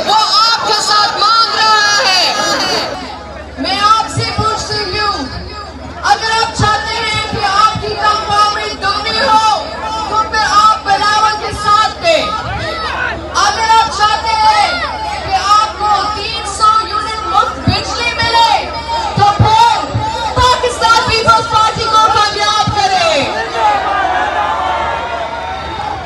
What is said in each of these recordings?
वो आपके साथ मांग रहा है। मैं आपसे पूछती हूँ, अगर आप चाहते हैं कि आपकी कमाई दुगनी हो तो फिर आप बिलावल के साथ दें। अगर आप चाहते हैं कि आपको 300 यूनिट मुफ्त बिजली मिले तो फिर पाकिस्तान पीपल्स पार्टी को कामयाब करें।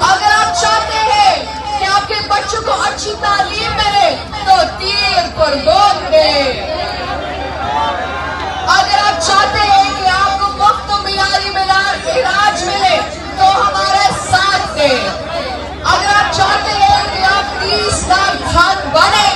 अगर आप चाहते हैं कि आपके बच्चों को अच्छी तालीम मिले तो तीर पर गोद दें। अगर आप चाहते हैं कि आपको मुफ्त मियारी इलाज मिले तो हमारे साथ दें। अगर आप चाहते हैं कि आप 30 लाख घर बने